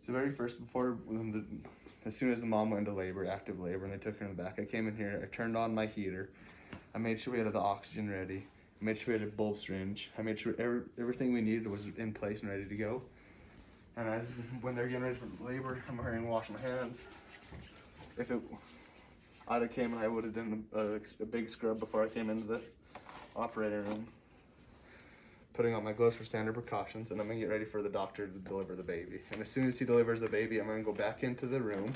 So very first, as soon as the mom went into labor, active labor, and they took her in the back, I came in here, I turned on my heater, I made sure we had the oxygen ready, I made sure we had a bulb syringe, I made sure everything we needed was in place and ready to go. And when they're getting ready for labor, I'm hurrying to wash my hands. If I'd have came and I would have done a big scrub before I came into the operating room, putting on my gloves for standard precautions, and I'm gonna get ready for the doctor to deliver the baby. And as soon as he delivers the baby, I'm gonna go back into the room.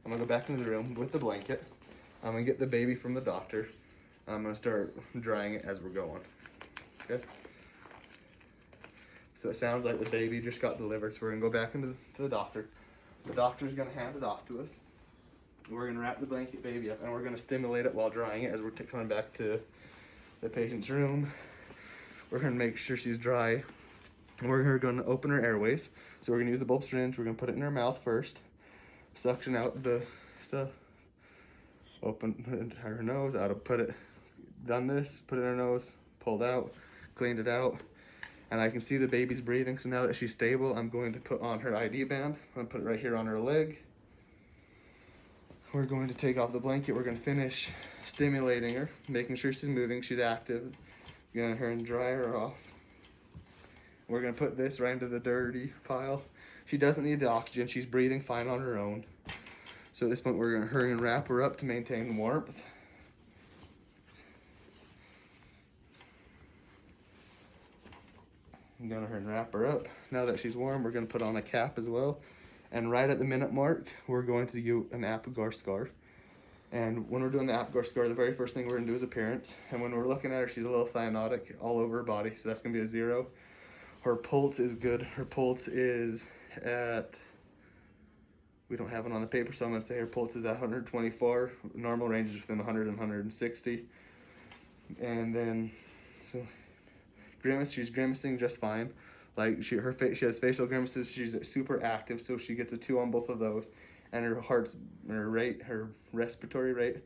I'm gonna go back into the room with the blanket. I'm gonna get the baby from the doctor. I'm gonna start drying it as we're going. Okay? So it sounds like the baby just got delivered, so we're gonna go back into the doctor. The doctor's gonna hand it off to us. We're gonna wrap the blanket baby up and we're gonna stimulate it while drying it as we're coming back to the patient's room. We're gonna make sure she's dry. And we're gonna open her airways. So we're gonna use the bulb syringe, we're gonna put it in her mouth first, suction out the stuff, open her nose, put it in her nose, pulled out, cleaned it out, and I can see the baby's breathing. So now that she's stable, I'm going to put on her ID band. I'm gonna put it right here on her leg. We're going to take off the blanket. We're gonna finish stimulating her, making sure she's moving, she's active. Gonna her and dry her off. We're gonna put this right into the dirty pile. She doesn't need the oxygen. She's breathing fine on her own. So at this point, we're gonna hurry and wrap her up to maintain warmth. I'm gonna hurry and wrap her up. Now that she's warm, we're gonna put on a cap as well. And right at the minute mark, we're going to do an Apgar scarf. And when we're doing the Apgar scarf, the very first thing we're gonna do is appearance. And when we're looking at her, she's a little cyanotic all over her body, so that's gonna be a 0. Her pulse is good. Her pulse is at, we don't have it on the paper, so I'm gonna say her pulse is at 124. Normal range is within 100 and 160. And then, so grimace, she's grimacing just fine. Like she has facial grimaces. She's super active, so she gets a 2 on both of those. And her respiratory rate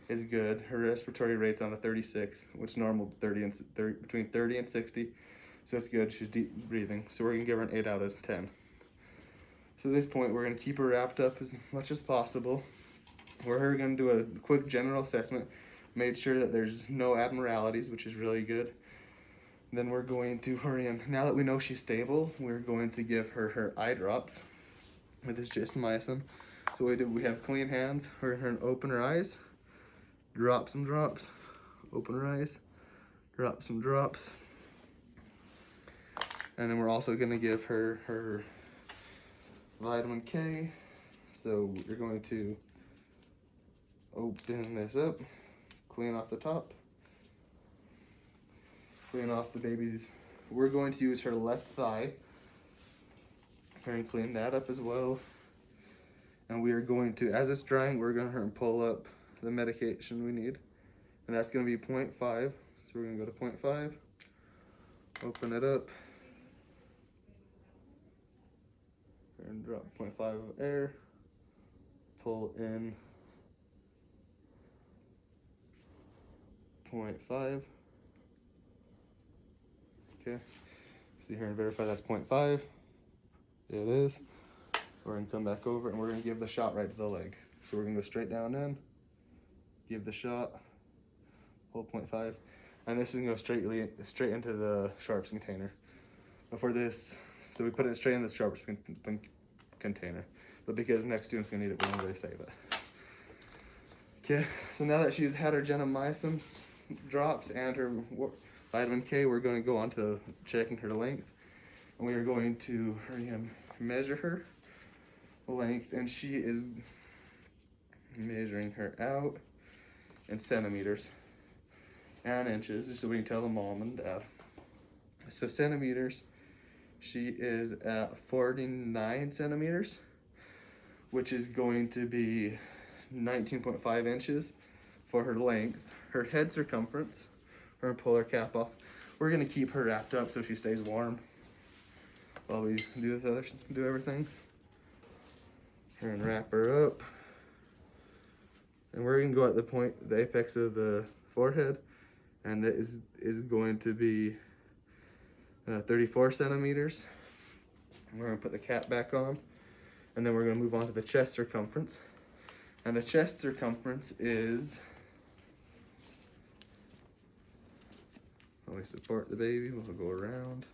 is good. Her respiratory rate's on a 36, which is normal between 30 and 60. So it's good. She's deep breathing. So we're gonna give her an 8 out of 10. So at this point, we're gonna keep her wrapped up as much as possible. We're gonna do a quick general assessment, made sure that there's no abnormalities, which is really good. Then we're going to hurry in. Now that we know she's stable, we're going to give her eye drops with this Gentamicin. So we have clean hands. We're going to open her eyes, drop some drops, open her eyes, drop some drops. And then we're also going to give her vitamin K. So we're going to open this up, clean off the top, clean off the baby's. We're going to use her left thigh and clean that up as well. And we are going to, as it's drying, we're going to pull up the medication we need. And that's going to be 0.5. So we're going to go to 0.5, open it up, and drop 0.5 of air, pull in 0.5. Okay, see here and verify that's 0.5. It is. We're gonna come back over and we're gonna give the shot right to the leg. So we're gonna go straight down in, give the shot, pull 0.5, and this is gonna go straight into the sharps container. Before this, so we put it straight in the sharps container. But because next student's gonna need it, we don't really save it. Okay, so now that she's had her gentamicin drops and her vitamin K, we're going to go on to checking her length. And we are going to measure her length, and she is measuring her out in centimeters and inches, so we can tell the mom and dad. So centimeters, she is at 49 centimeters, which is going to be 19.5 inches for her length. Her head circumference, we're gonna pull her cap off. We're gonna keep her wrapped up so she stays warm while we do everything. We're gonna wrap her up. And we're gonna go at the apex of the forehead, and that is going to be 34 centimeters. We're gonna put the cap back on, and then we're gonna move on to the chest circumference. And the chest circumference is, when we support the baby, we'll go around.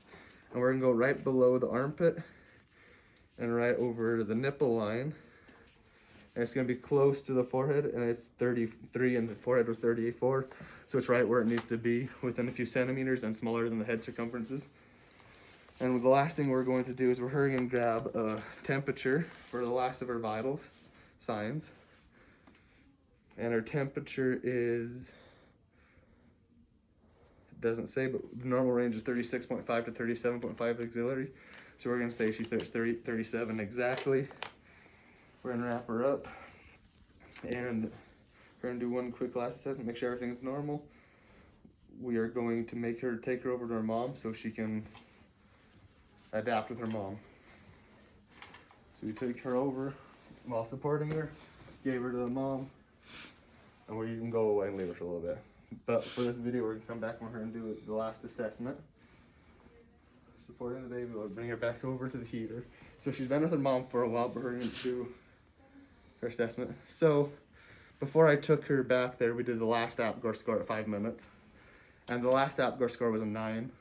And we're gonna go right below the armpit and right over the nipple line. And it's gonna be close to the forehead, and it's 33 and the forehead was 34. So it's right where it needs to be, within a few centimeters and smaller than the head circumferences. And the last thing we're going to do is we're going to grab a temperature for the last of our vitals signs. And our temperature is, it doesn't say, but the normal range is 36.5 to 37.5 auxiliary. So we're going to say she's 37 exactly. We're going to wrap her up, and we're going to do one quick last assessment, make sure everything's normal. We are going to take her over to her mom so she can adapt with her mom. So we take her over while supporting her, gave her to the mom, and we can go away and leave her for a little bit. But for this video, we're gonna come back with her and do the last assessment. Supporting the baby, we'll bring her back over to the heater. So she's been with her mom for a while, but we're gonna do her assessment. So before I took her back there, we did the last APGAR score at 5 minutes. And the last APGAR score was a 9.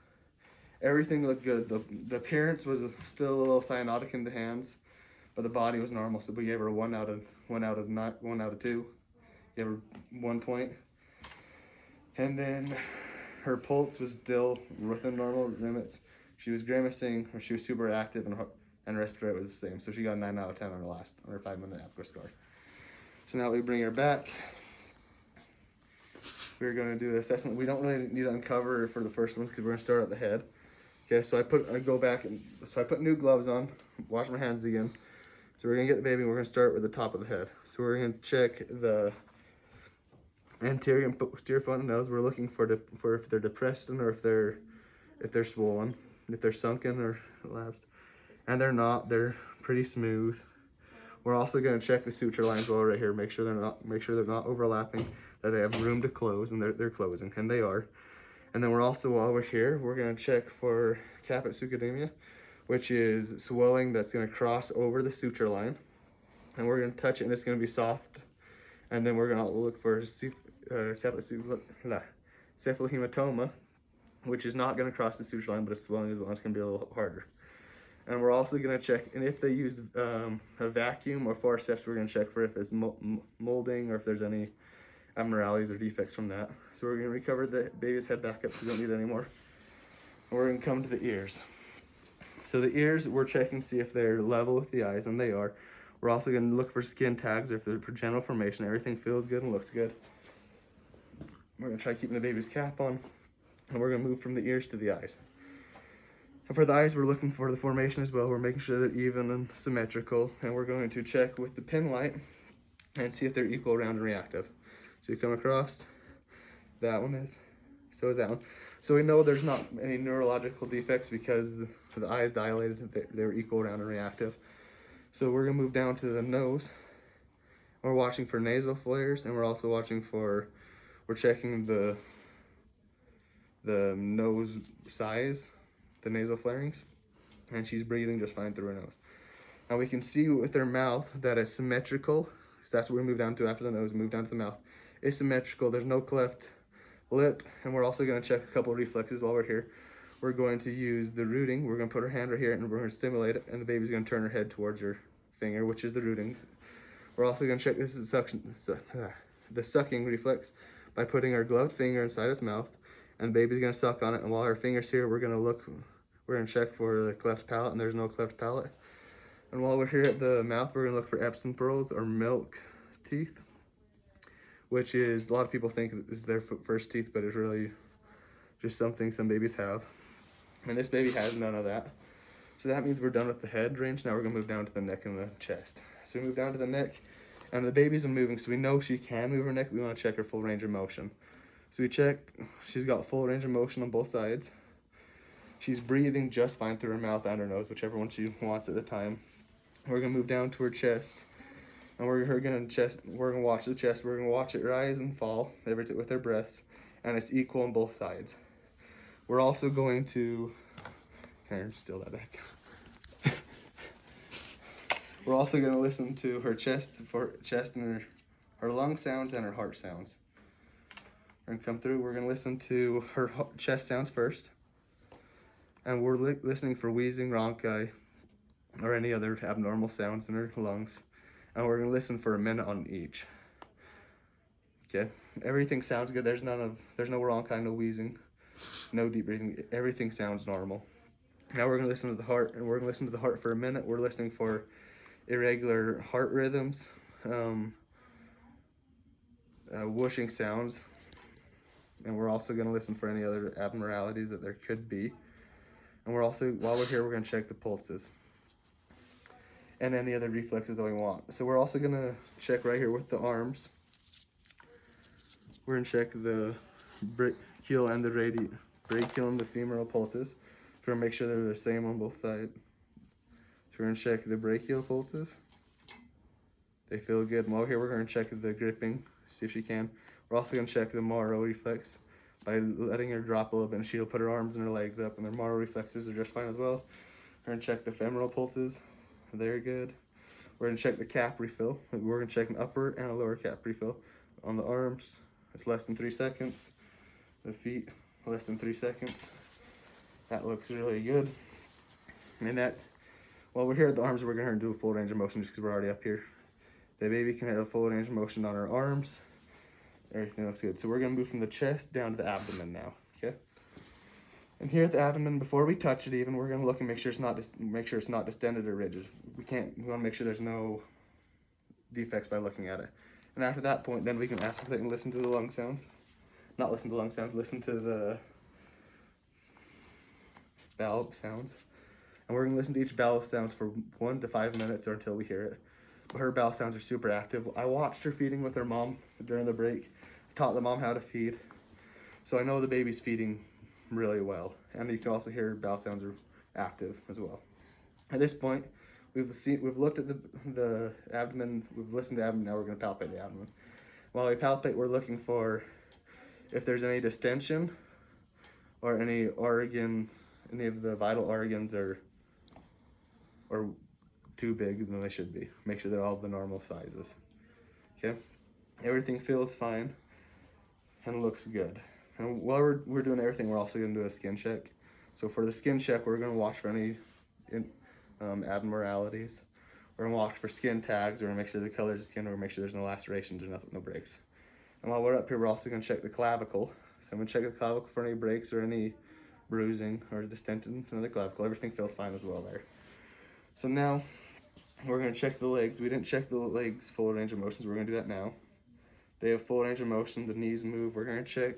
Everything looked good. The appearance was still a little cyanotic in the hands, but the body was normal. So we gave her a 1 out of 2. Gave her 1 point. And then her pulse was still within normal limits. She was grimacing, or she was super active, and respiratory was the same. So she got a 9 out of 10 on her 5 minute APGAR score. So now we bring her back. We're going to do the assessment. We don't really need to uncover her for the first one because we're going to start at the head. Okay, so I put new gloves on, wash my hands again. So we're gonna get the baby, and we're gonna start with the top of the head. So we're gonna check the anterior and posterior front nose. We're looking for if they're depressed or if they're swollen, if they're sunken or elapsed. And they're not, they're pretty smooth. We're also gonna check the suture lines while we're right here, make sure they're not overlapping, that they have room to close, and they're closing, and they are. And then while we're here, we're gonna check for caput succedaneum, which is swelling that's gonna cross over the suture line. And we're gonna touch it, and it's gonna be soft. And then we're gonna look for caput cephalohematoma, which is not gonna cross the suture line, but it's swelling is the one that's gonna be a little harder. And we're also gonna check, and if they use a vacuum or forceps, we're gonna check for if it's molding or if there's any abnormalities or defects from that. So we're gonna recover the baby's head back up so we don't need it anymore. And we're gonna come to the ears. So the ears, we're checking to see if they're level with the eyes, and they are. We're also gonna look for skin tags, if they're for genital formation. Everything feels good and looks good. We're gonna try keeping the baby's cap on, and we're gonna move from the ears to the eyes. And for the eyes, we're looking for the formation as well. We're making sure they're even and symmetrical, and we're going to check with the pin light and see if they're equal, round, and reactive. So you come across, that one is, so is that one. So we know there's not any neurological defects because the eye is dilated, they're equal, round, and reactive. So we're gonna move down to the nose. We're watching for nasal flares, and we're also watching for, we're checking the nose size, the nasal flarings, and she's breathing just fine through her nose. Now we can see with her mouth that it's symmetrical. So that's what we move down to after the nose, move down to the mouth. It's symmetrical, there's no cleft lip, and we're also gonna check a couple of reflexes while we're here. We're going to use the rooting. We're gonna put her hand right here, and we're gonna stimulate it, and the baby's gonna turn her head towards her finger, which is the rooting. We're also gonna check the sucking reflex by putting our gloved finger inside its mouth, and the baby's gonna suck on it, and while our finger's here, we're gonna check for the cleft palate, and there's no cleft palate. And while we're here at the mouth, we're gonna look for Epsom pearls or milk teeth, which is, a lot of people think is their first teeth, but it's really just something some babies have. And this baby has none of that. So that means we're done with the head range. Now we're gonna move down to the neck and the chest. So we move down to the neck, and the baby's moving, so we know she can move her neck. We wanna check her full range of motion. So we check, she's got full range of motion on both sides. She's breathing just fine through her mouth and her nose, whichever one she wants at the time. We're gonna move down to her chest, and we're gonna watch the chest. We're gonna watch it rise and fall with her breaths, and it's equal on both sides. We're also going to Here, steal that back. We're also going to listen to her chest and her lung sounds and her heart sounds. We're going to come through. We're going to listen to her chest sounds first. And we're listening for wheezing, rhonchi, or any other abnormal sounds in her lungs. And we're going to listen for a minute on each. Okay, everything sounds good. There's no rhonchi, no wheezing, no deep breathing. Everything sounds normal. Now we're going to listen to the heart, and we're going to listen to the heart for a minute. We're listening for irregular heart rhythms, whooshing sounds, and we're also going to listen for any other abnormalities that there could be. And we're also, while we're here, we're going to check the pulses and any other reflexes that we want. So we're also going to check right here with the arms. We're going to check the brachial and the brachial and the femoral pulses to make sure they're the same on both sides. So we're going to check the brachial pulses. They feel good. And while we're here, we're going to check the gripping, see if she can. We're also going to check the Moro reflex by letting her drop a little bit, and she'll put her arms and her legs up, and their Moro reflexes are just fine as well. We're going to check the femoral pulses. They're good. We're going to check the cap refill. We're going to check an upper and a lower cap refill. On the arms, it's less than 3 seconds. The feet, less than 3 seconds. That looks really good. And that, while we're here at the arms, we're going to do a full range of motion just because we're already up here. The baby can have a full range of motion on her arms. Everything looks good. So we're going to move from the chest down to the abdomen now, okay? And here at the abdomen, before we touch it even, we're going to look and make sure it's not distended or rigid. We want to make sure there's no defects by looking at it. And after that point, then we can ask if they can listen to the lung sounds. Not listen to lung sounds, listen to the bowel sounds. And we're going to listen to each bowel sounds for 1 to 5 minutes or until we hear it. But her bowel sounds are super active. I watched her feeding with her mom during the break. Taught the mom how to feed. So I know the baby's feeding really well. And you can also hear her bowel sounds are active as well. At this point, we've looked at the abdomen, we've listened to the abdomen, now we're going to palpate the abdomen. While we palpate, we're looking for if there's any distension or any of the vital organs are too big than they should be. Make sure they're all the normal sizes. Okay? Everything feels fine and looks good. And while we're doing everything, we're also going to do a skin check. So for the skin check, we're going to watch for any abnormalities. We're going to watch for skin tags. We're going to make sure the color of the skin, we're going to make sure there's no lacerations or nothing, no breaks. And while we're up here, we're also going to check the clavicle. So I'm going to check the clavicle for any breaks or any bruising or distension in the clavicle. Everything feels fine as well there. So now we're going to check the legs. We didn't check the legs full range of motions. We're going to do that now. They have full range of motion. The knees move. We're going to check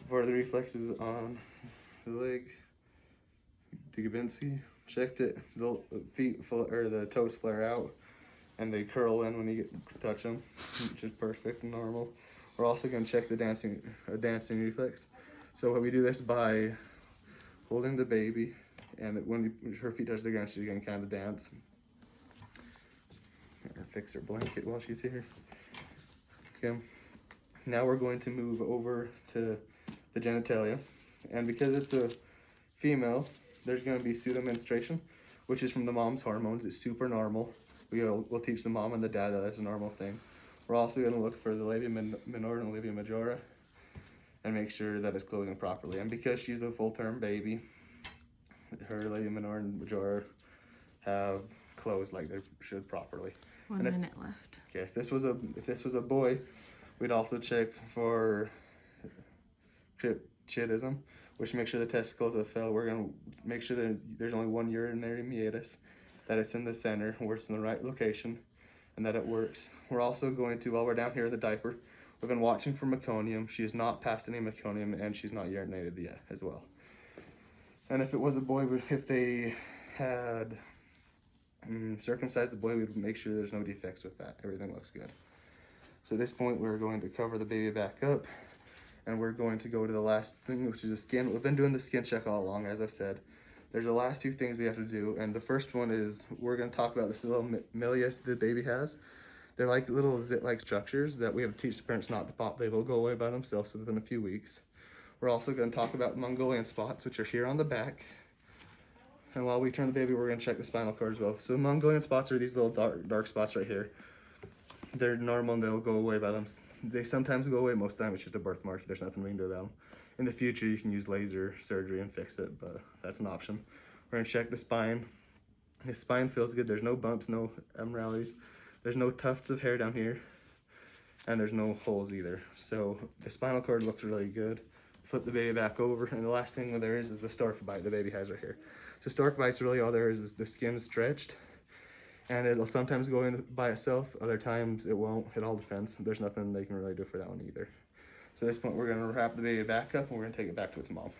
for the reflexes on the leg. Digabinci. Checked it. The feet or the toes flare out, and they curl in when you get to touch them, which is perfect and normal. We're also going to check the dancing reflex. So we do this by holding the baby, and when her feet touch the ground, she's going to kind of dance. Fix her blanket while she's here. Okay. Now we're going to move over to the genitalia, and because it's a female, there's going to be pseudomenstruation, which is from the mom's hormones. It's super normal. We'll teach the mom and the dad that that's a normal thing. We're also going to look for the labia minora and labia majora and make sure that it's closing properly. And because she's a full-term baby, her labia minora and majora have closed like they should properly. 1 minute left. Okay, if this was a boy, we'd also check for chidism, which makes sure the testicles have fell. We're going to make sure that there's only one urinary meatus, that it's in the center, where it's in the right location, and that it works. We're also going to, while we're down here in the diaper, we've been watching for meconium. She has not passed any meconium, and she's not urinated yet as well. And if it was a boy, if they had circumcised the boy, we'd make sure there's no defects with that. Everything looks good. So at this point, we're going to cover the baby back up, and we're going to go to the last thing, which is the skin. We've been doing the skin check all along, as I've said. There's the last 2 things we have to do, and the first one is we're going to talk about this little milia the baby has. They're like little zit-like structures that we have to teach the parents not to pop. They will go away by themselves within a few weeks. We're also going to talk about Mongolian spots, which are here on the back. And while we turn the baby, we're gonna check the spinal cord as well. So the mongolian spots are these little dark spots right here. They're normal and they'll go away by them. They sometimes go away, most of the time it's just a birthmark. There's nothing we can do about them. In the future, you can use laser surgery and fix it, but that's an option. We're gonna check the spine. His spine feels good. There's no bumps, no abnormalities. There's no tufts of hair down here, and there's no holes either. So the spinal cord looks really good. Flip the baby back over, and the last thing there is the stork bite the baby has right here. So stork bites, really all there is the skin stretched, and it'll sometimes go in by itself, other times it won't. It all depends. There's nothing they can really do for that one either. So at this point, we're gonna wrap the baby back up and we're gonna take it back to its mom.